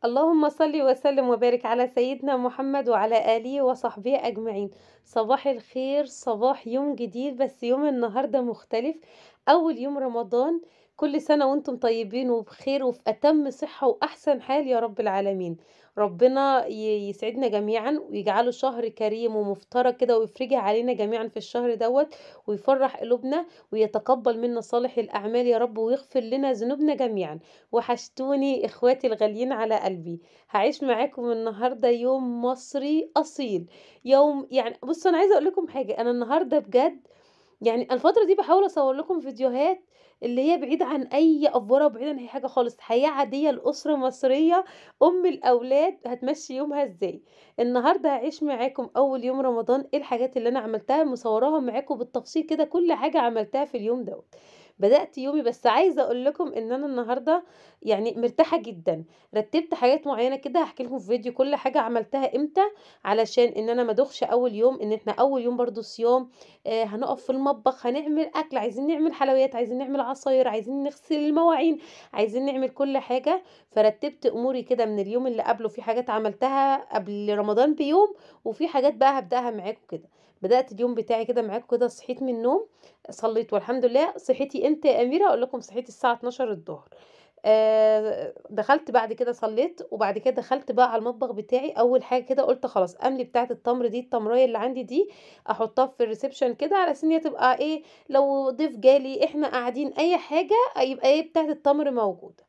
اللهم صل وسلم وبارك على سيدنا محمد وعلى آله وصحبه أجمعين. صباح الخير، صباح يوم جديد، بس يوم النهاردة مختلف. أول يوم رمضان. كل سنة وانتم طيبين وبخير وفي أتم صحة وأحسن حال يا رب العالمين. ربنا يسعدنا جميعا ويجعله شهر كريم ومفترج كده ويفرجها علينا جميعا في الشهر دوت، ويفرح قلوبنا ويتقبل منا صالح الأعمال يا رب ويغفر لنا ذنوبنا جميعا. وحشتوني اخواتي الغاليين على قلبي. هعيش معاكم النهارده يوم مصري اصيل. يوم يعني بصوا انا عايزه اقول لكم حاجه، انا النهارده بجد يعني الفتره دي بحاول اصور لكم فيديوهات اللي هي بعيده عن اي افوره وبعيده عن اي حاجه خالص، حياه عاديه لاسره مصريه. ام الاولاد هتمشي يومها ازاي؟ النهارده هعيش معاكم اول يوم رمضان، ايه الحاجات اللي انا عملتها مصوراها معاكم بالتفصيل كده، كل حاجه عملتها في اليوم دوت. بدأت يومي، بس عايزة أقول لكم إن أنا النهاردة يعني مرتاحة جدًا. رتّبت حاجات معيّنة كده هاحكي لكم في فيديو كل حاجة عملتها إمتى، علشان إن أنا ما أدوخش أول يوم، إن إحنا أول يوم برضه صيام. هنقف في المطبخ، هنعمل أكل، عايزين نعمل حلويات، عايزين نعمل عصاير، عايزين نغسل المواعين، عايزين نعمل كل حاجة. فرتّبت أموري كده من اليوم اللي قبله، في حاجات عملتها قبل رمضان بيوم، وفي حاجات بقى هابدأها معاكم كده. بدأت اليوم بتاعي كده معاكم كده، صحيت من النوم، صليت والحمد لله. صحيتِ إمتى يا أميرة؟ أقول لكم صحيت الساعة 12:00. دخلت بعد كده صليت، وبعد كده دخلت بقى على المطبخ بتاعي. أول حاجة كده قُلت خلاص أملي بتاعة التمر دي، التمراية اللي عندي دي أحطها في الreception كده، على أساس إن هي تبقى إيه، لو ضيف جالي، إحنا قاعدين، أي حاجة، يبقى إيه بتاعة التمر موجودة.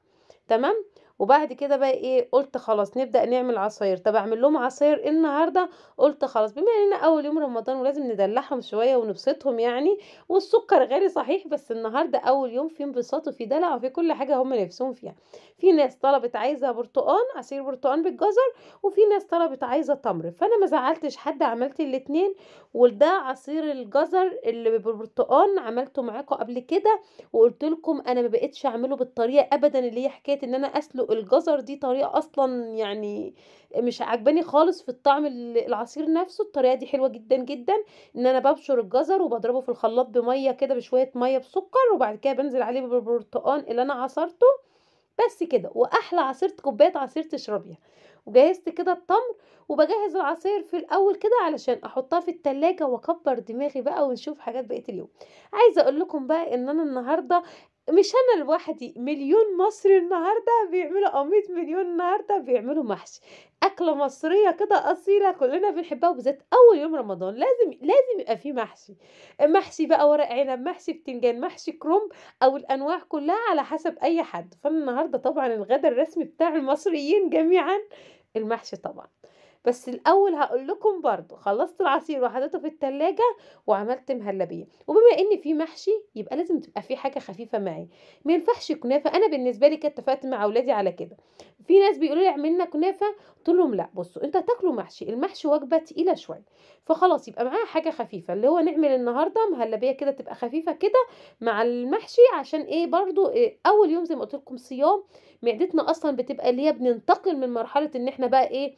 تمام. وبعد كده بقى إيه، قُلت خلاص نبدأ نعمل عصاير. طَب أعمل لهم عصاير إيه النهارده؟ قُلت خلاص بما إننا أول يوم رمضان ولازم ندلّعهم شوية ونبسطهم يعني، والسكر غالي صحيح، بس النهارده أول يوم فيه انبساط وفيه دلع وفيه كل حاجة هُم نِفسهم فيها. في ناس طلبت عايزة برتقان، عصير برتقان بالجزر، وفي ناس طلبت عايزة تمر، فأنا ما زعّلتش حد، عملت الاتنين. وده عصير الجزر اللي بالبرتقان عملته معاكم قبل كده، وقُلت لكم أنا ما بقيتش أعمله بالطريقة أبدًا اللي هي حكاية إن أنا أسلُق الجزر، دي طريقة أصلًا يعني مش عاجباني خالص في الطعم العصير نَفْسه. الطريقة دي حلوة جدًا، جدًا، إن أنا بابشر الجزر وباضربه في الخلاط بمَيّة كده، بشوية مَيّة بسُكّر، وبعد كده بانزل عليه بالبرتقان اللي أنا عصرته، بس كده، وأحلى عصير كوباية عصير تشربيها. وجهّزت كده التمر، وباجهّز العصاير في الأول كده علشان أحطها في التلاجة وأكبّر دماغي بقى ونشوف حاجات بقية اليوم. عايزة أقول لكم بقى إن أنا النهارده مش أنا لوحدي، مليون مصري النهارده بيعملوا، أو 100 مليون النهارده بيعملوا محشي. أكلة مصرية كده أصيلة كلنا بنحبها، وبالذات أول يوم رمضان لازم يبقى في محشي. محشي بقى ورق عنب، محشي بتنجان، محشي كرنب، أو الأنواع كلها على حسب أي حد. فأنا النهارده طبعًا الغدا الرسمي بتاع المصريين جميعًا المحشي طبعًا. بس الأول هاقول لكم برضه، خلّصت العصير وحطيته في التلاجة وعملت مهلبية. وبما إن في محشي يبقى لازم تبقى في حاجة خفيفة معاه. ما ينفعش كنافة، أنا بالنسبة لي كده اتفقت مع أولادي على كده. في ناس بيقولوا لي اعملي لنا كنافة، قُلت لهم لأ بُصّوا أنتم هتاكلوا محشي، المحشي وجبة تقيلة شوية، فخلاص يبقى معاها حاجة خفيفة، اللي هو نعمل النهارده مهلبية كده تبقى خفيفة كده مع المحشي، عشان إيه برضه أول يوم زي ما قُلت لكم صيام، معدتنا أصلًا بتبقى اللي هي بننتقل من مرحلة إن إحنا بقى إيه،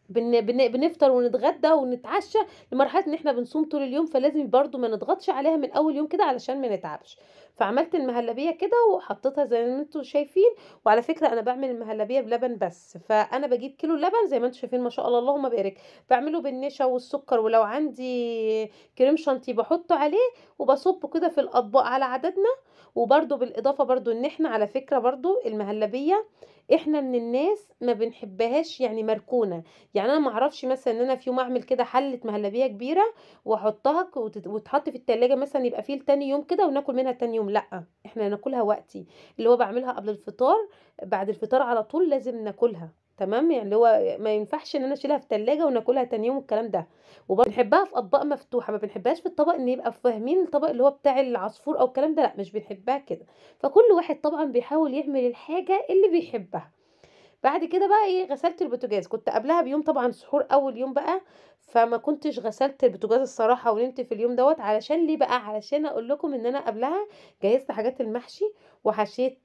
بنفطر ونتغدى ونتعشى، لمرحلة إن إحنا بنصوم طول اليوم، فلازم برضه ما نضغطش عليها من أول يوم كده علشان ما نتعبش. فعملت المهلبية كده وحطيتها زي ما أنتم شايفين. وعلى فكرة أنا باعمل المهلبية بلبن بس، فأنا باجيب كيلو لبن زي ما أنتم شايفين ما شاء الله اللهم بارك، باعمله بالنشا والسكر، ولو عندي كريم شانتيه باحطه عليه، وباصُبّه كده في الأطباق على عددنا. وبرضه بالإضافة برضه إن إحنا على فكرة برضه المهلبية إحنا من الناس ما بنحبهاش يعني مركونة. يعني أنا ما أعرفش مثلًا إن أنا في يوم أعمل كده حلة مهلبية كبيرة وأحطها وتتحط في التلاجة مثلًا يبقى في لتاني يوم كده وناكل منها تاني يوم، لأ، إحنا ناكلها وقتي، اللي هو باعملها قبل الفطار، بعد الفطار على طول لازم ناكلها. تمام، يعني اللي هو ما ينفعش إن أنا أشيلها في التلاجة وناكلها تاني يوم والكلام ده. بنحبها في أطباق مفتوحة، ما بنحبهاش في الطبق إن يبقى فاهمين الطبق اللي هو بتاع العصفور أو الكلام ده، لأ، مش بنحبها كده. فكل واحد طبعًا بيحاول يعمل الحاجة اللي بيحبها. بعد كده بقى إيه، غسلت البوتاجاز، كنت قبلها بيوم طبعًا سحور أول يوم بقى، فما كنتش غسلت البوتاجاز الصراحة ونمت في اليوم دوّة، علشان ليه بقى، علشان أقول لكم إن أنا قبلها جهّزت حاجات المحشي، وحشيت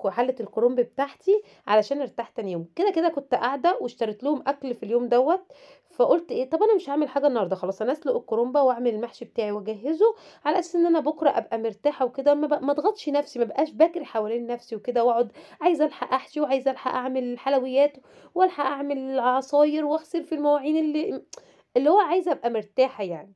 حلة الكرنب بتاعتي علشان ارتاح تاني يوم. كده كنت قاعدة واشتريت لهم أكل في اليوم دوّة، فقُلت إيه، طَب أنا مش هاعمل حاجة النهارده خلاص، أنا أسلُق الكرنبة وأعمل المحشي بتاعي وأجهّزه على أساس إن أنا بكرة أبقى مرتاحة وكده، ما اضغطش نفسي، ما ابقاش باجري حوالين نفسي وكده واقعد عايزة ألحق أحشي وعايزة ألحق أعمل حلويات والحق أعمل عصاير واغسل في المواعين اللي هو عايزة أبقى مرتاحة يعني.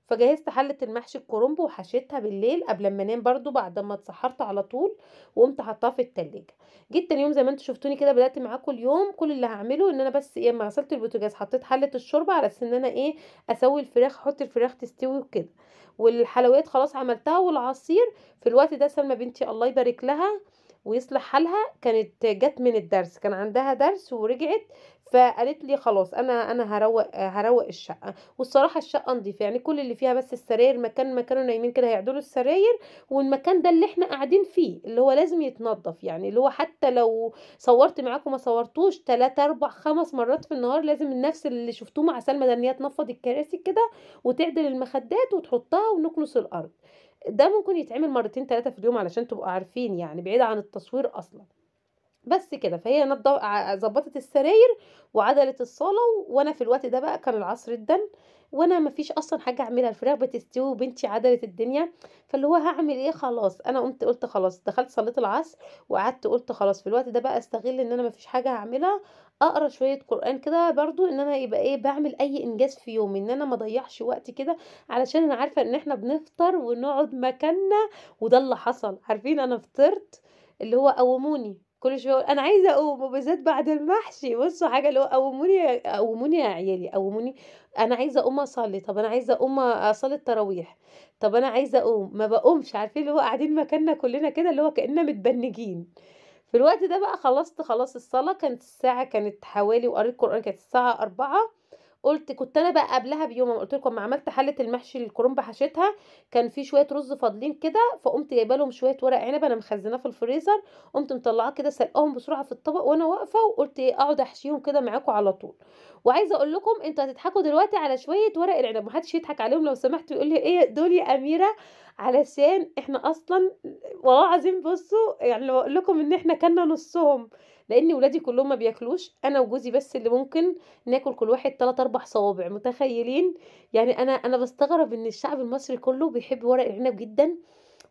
فجهزت حلة المحشي الكرنب وحشيتها بالليل قبل أمّا أنام برضه بعد أمّا اتسحرت على طول، وقُمت حاطاها في التلاجة. جيت تاني يوم زي ما أنتم شفتوني كده بدأت معاكم اليوم، كل اللي هاعمله إن أنا بس إيه، أمّا غسلت البوتاجاز حطيت حلة الشوربة على أساس إن أنا إيه، أسوي الفراخ، أحط الفراخ تستوي وكده. والحلويات خلاص عملتها والعصير. في الوقت ده سلمى بنتي الله يبارك لها ويصلح حالها كانت جات من الدرس، كان عندها درس ورجعت، فقالت لي خلاص أنا هاروّق الشقة. والصراحة الشقة نضيفة، يعني كل اللي فيها بس السراير مكان ما كانوا نايمين كده هيعدلوا السراير، والمكان ده اللي إحنا قاعدين فيه، اللي هو لازم يتنضف، يعني اللي هو حتى لو صوّرت معاكم ما صوّرتوش 3، 4، 5 مرات في النهار لازم نفس اللي شفتوه مع سلمى ده إن هي تنفّض الكراسي كده وتعدل المخدات وتحطها ونكنس الأرض. ده ممكن يتعمل مرتين 3 في اليوم علشان تبقوا عارفين يعني، بعيد عن التصوير أصلًا. بس كده، فهي ضبّطت السراير وعدلت الصالة، وأنا في الوقت ده بقى كان العصر ادَّن، وأنا ما فيش أصلًا حاجة أعملها، الفراخ بتستوي وبنتي عدلت الدنيا، فاللي هو هاعمل إيه خلاص، أنا قُلت خلاص، دخلت صليت العصر وقعدت قُلت خلاص في الوقت ده بقى أستغل إن أنا ما فيش حاجة هاعملها، أقرا شوية قرآن كده برضه إن أنا يبقى إيه، باعمل أي إنجاز في يومي، إن أنا ما أضيّعش وقت كده، علشان أنا عارفة إن إحنا بنفطر ونقعد مكاننا، وده اللي حصل، عارفين أنا فطرت اللي هو قوّموني. كل شوية أقول أنا عايزة أقوم، وبالذات بعد المحشي، بُصّوا حاجة اللي هو قوّموني يا عيالي، قوّموني، أنا عايزة أقوم أصلّي، طَب أنا عايزة أقوم أصلّي التراويح، طَب أنا عايزة أقوم، ما باقومش، عارفين اللي هو قاعدين مكاننا كلّنا كده اللي هو كإننا متبنّجين. في الوقت ده بقى خلصت خلاص الصلاة، كانت حوالي وقريت قرآن كانت الساعة 16:00. كنت أنا بقى قبلها بيوم أنا قُلت لكم أمّا عملت حلة المحشي الكرنب حشيتها، كان في شوية رُز فاضلين كده، فقُمت جايبة لهم شوية ورق عنب أنا مخزناه في الفريزر، قُمت مطلعاه كده سلقاهم بسرعة في الطبق وأنا واقفة، وقُلت إيه أقعد أحشيهم كده معاكم على طول. وعايزة أقول لكم أنتم هتضحكوا دلوقتي على شوية ورق العنب، ما حدش يضحك عليهم لو سمحتوا يقول لي إيه دول يا أميرة، علشان إحنا أصلًا والله العظيم بُصّوا يعني لو أقول لكم إن إحنا كلنا نُصّهم، لإن ولادي كلّهم ما بياكلوش، أنا وجوزي بس اللي ممكن ناكل كل واحد 3، 4 صوابع، متخيلين؟ يعني أنا باستغرب إن الشعب المصري كلّه بيحب ورق العنب جدًا،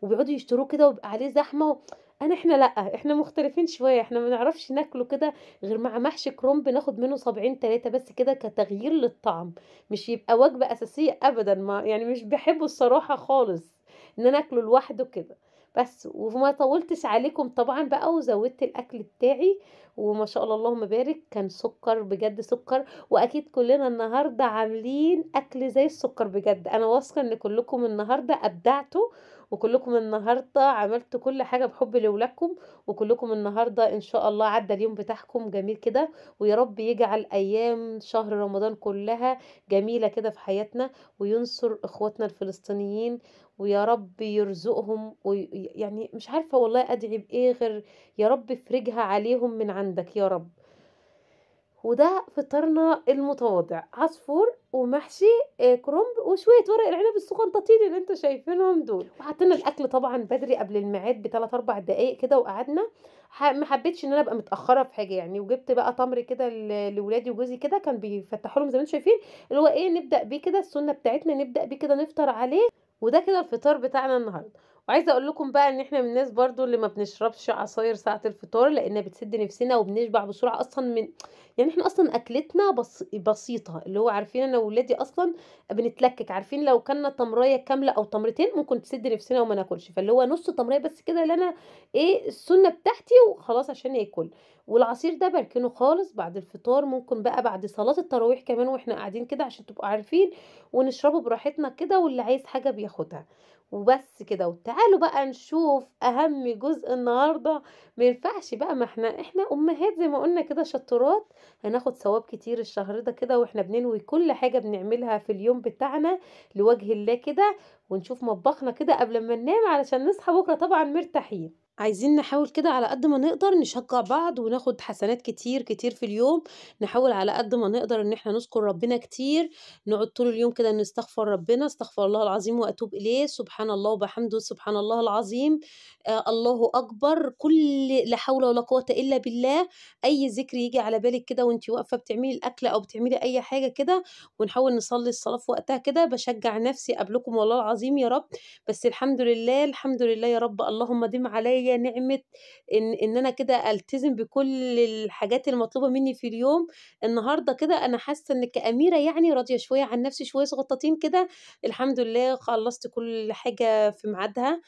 وبيقعدوا يشتروه كده ويبقى عليه زحمة إحنا لأ، إحنا مختلفين شوية، إحنا ما نعرفش ناكله كده غير مع محشي كرنب ناخد منه صابعين 3 بس كده كتغيير للطعم، مش يبقى وجبة أساسية أبدًا، ما يعني مش باحبه الصراحة خالص، إن أنا آكله لوحده كده. بس، وما طوّلتش عليكم طبعًا بقى وزوّدت الأكل بتاعي، وما شاء الله اللهم بارك، كان سُكّر بجد سُكّر، وأكيد كلنا النهارده عاملين أكل زي السُكّر بجد، أنا واثقة إن كلكم النهارده أبدعتوا، وكلكم النهارده عملتوا كل حاجة بحُب لولادكم، وكلكم النهارده إن شاء الله عدّى اليوم بتاعكم جميل كده، ويا رب يجعل أيام شهر رمضان كلها جميلة كده في حياتنا، وينصر إخواتنا الفلسطينيين، ويا رب يرزقهم يعني مش عارفة والله أدعي بإيه غير يا رب افرجها عليهم من عندك يا رب. وده فطارنا المتواضع، عصفور ومحشي كرنب وشوية ورق العنب الصغنطاطين اللي أنتم شايفينهم دول، وحطينا الأكل طبعًا بدري قبل الميعاد ب3، 4 دقايق كده وقعدنا، ما حبيتش إن أنا أبقى متأخرة في حاجة يعني، وجبت بقى تمر كده لولادي وجوزي كده كان بيفتحوا لهم زي ما أنتم شايفين، اللي هو إيه نبدأ بيه كده السنة بتاعتنا نبدأ بيه كده نفطر عليه، وده كده الفطار بتاعنا النهارده. وعايزة أقول لكم بقى إن إحنا من الناس برضه اللي ما بنشربش عصاير ساعة الفطار، لإنها بتسد نفسنا وبنشبع بسرعة أصلًا يعني إحنا أصلًا أكلتنا بسيطة، اللي هو عارفين أنا وولادي أصلًا بنتلكك، عارفين لو كلنا تمراية كاملة أو تمرتين ممكن تسد نفسنا وما ناكلش، فاللي هو نُص تمرية بس كده اللي أنا إيه السنة بتاعتي وخلاص عشان ياكل، والعصير ده باركنه خالص بعد الفطار، ممكن بقى بعد صلاة التراويح كمان وإحنا قاعدين كده عشان تبقوا عارفين، ونشربه براحتنا كده واللي عايز حاجة بياخدها، وبس كده. وتعالوا بقى نشوف أهم جزء النهارده، ما ينفعش بقى ما إحنا أمهات زي ما قُلنا كده شطورات، هناخد ثواب كتير الشهر ده كده وإحنا بننوي كل حاجة بنعملها في اليوم بتاعنا لوجه الله كده، ونشوف مطبخنا كده قبل ما ننام علشان نصحى بكرة طبعًا مرتاحين. عايزين نحاول كده على قد ما نقدر نشجع بعض وناخد حسنات كتير كتير في اليوم، نحاول على قد ما نقدر إن إحنا نذكر ربنا كتير، نقعد طول اليوم كده نستغفر ربنا، استغفر الله العظيم وأتوب إليه، سبحان الله وبحمده، سبحان الله العظيم، الله أكبر، كل لا حول ولا قوة إلا بالله، أي ذكر ييجي على بالِك كده وأنتِ واقفة بتعملي الأكل أو بتعملي أي حاجة كده، ونحاول نصلي الصلاة في وقتها كده، باشجع نفسي قبلكم والله العظيم يا رب. بس الحمد لله، الحمد لله يا رب، اللهم دِم عليَّ نعمة إن أنا كده ألتزم بكل الحاجات المطلوبة منّي في اليوم. النهارده كده أنا حاسة إن كأميرة يعني راضية شوية عن نفسي شوية صغنطاطين كده، الحمد لله خلّصت كل حاجة في ميعادها،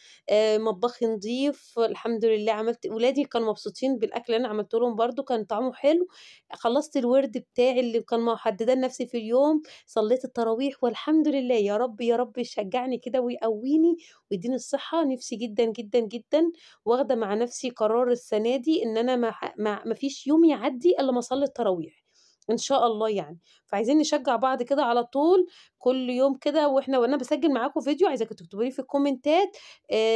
مطبخي نضيف، الحمد لله عملت ولادي كانوا مبسوطين بالأكل اللي أنا عملته لهم برضه كان طعمه حلو، خلّصت الوِرد بتاعي اللي كان محدداه لنفسي في اليوم، صليت التراويح والحمد لله، يا رب، يا رب يشجعني كده ويقويني ويدّيني الصحة، نِفْسي جدًا، جدًا، جدًا، واخدة مع نَفْسي قرار السنة دي إن أنا ما فيش يوم يعدّي إلا أمّا أصلّي التراويح، إن شاء الله يعني، فعايزين نشجّع بعض كده على طول كل يوم كده وأنا باسجّل معاكم فيديو عايزاكم تكتبوا لي في الكومنتات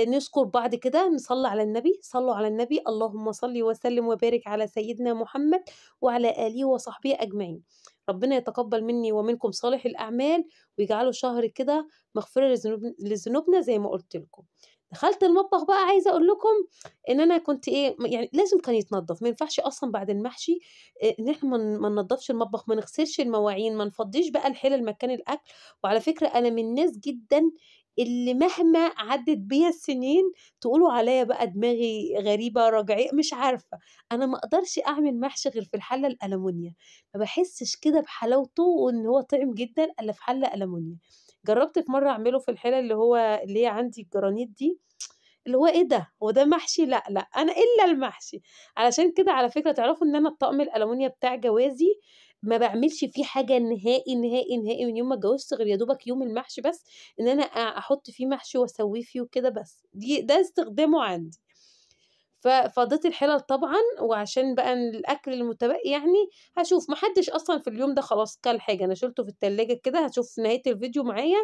نذكر بعض كده، نصلّي على النبي، صلّوا على النبي، اللهم صل وسلِّم وبارك على سيدنا محمد وعلى آله وصحبه أجمعين. ربنا يتقبّل منّي ومنكم صالح الأعمال ويجعله شهر كده مغفرة لذنوبنا زي ما قُلت لكم. دخلت المطبخ بقى عايزة أقول لكم إن أنا كنت إيه، يعني لازم كان يتنضّف، ما ينفعش أصلًا بعد المحشي إن إحنا ما ننضّفش المطبخ، ما نغسلش المواعين، ما نفضّيش بقى الحِلَل مكان الأكل، وعلى فكرة أنا من الناس جدًا اللي مهما عدِّت بيّا السنين تقولوا عليّا بقى دماغي غريبة، مش عارفة، أنا ما أقدرش أعمل محشي غير في الحلة الألمونيا، ما باحسّش كده بحلاوته وإن هو طِعِم جدًا إلا في حلة ألمونيا. جرّبت في مرّة أعمله في الحِلَل اللي هي عندي الجرانيت دي، اللي هو إيه ده، هو ده محشي؟ لأ، لأ، أنا إلا المحشي. علشان كده على فكرة تعرفوا إن أنا الطقم الألمونيا بتاع جوازي ما باعملش فيه حاجة نهائي، نهائي، نهائي من يوم ما اتجوزت غير يا دوبك يوم المحشي بس، إن أنا أحُط فيه محشي وأسوّيه فيه وكده بس، ده استخدامه عندي. فضيت الحِلَل طبعًا، وعشان بقى الأكل المتبقي يعني هاشوف ما حدش أصلًا في اليوم ده خلاص كَل حاجة، أنا شِلته في التلاجة كده هاشوف في نهاية الفيديو معايا،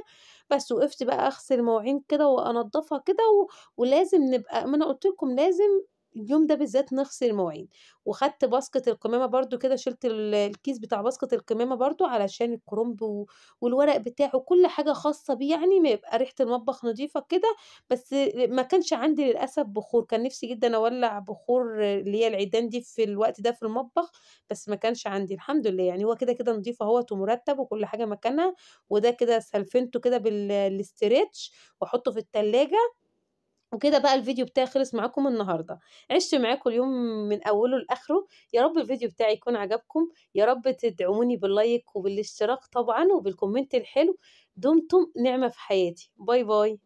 بس وقفت بقى أغسل مواعين كده وأنضّفها كده ولازم نبقى ما أنا قُلت لكم لازم اليوم ده بالذات نغسل المواعين، وخدت باسكت القمامة برضه كده شِلت الكيس بتاع باسكت القمامة برضه علشان الكرنب والورق بتاعه كل حاجة خاصة بيه يعني ما يبقى ريحة المطبخ نضيفة كده، بس ما كانش عندي للأسف بخور، كان نِفْسي جدًا أولّع بخور اللي هي العيدان دي في الوقت ده في المطبخ، بس ما كانش عندي الحمد لله، يعني هو كده، كده نضيف أهوّة ومُرتّب وكل حاجة مكانها، وده كده سلفنته كده الإسترتش وأحطه في التلاجة، وكده بقى الفيديو بتاعي خلص معاكم النهارده، عِشت معاكم اليوم من أوله لآخره، يا رب الفيديو بتاعي يكون عجبكم، يا رب تدعموني باللايك وبالاشتراك طبعًا وبالكومنت الحلو، دمتم نعمة في حياتي، باي باي.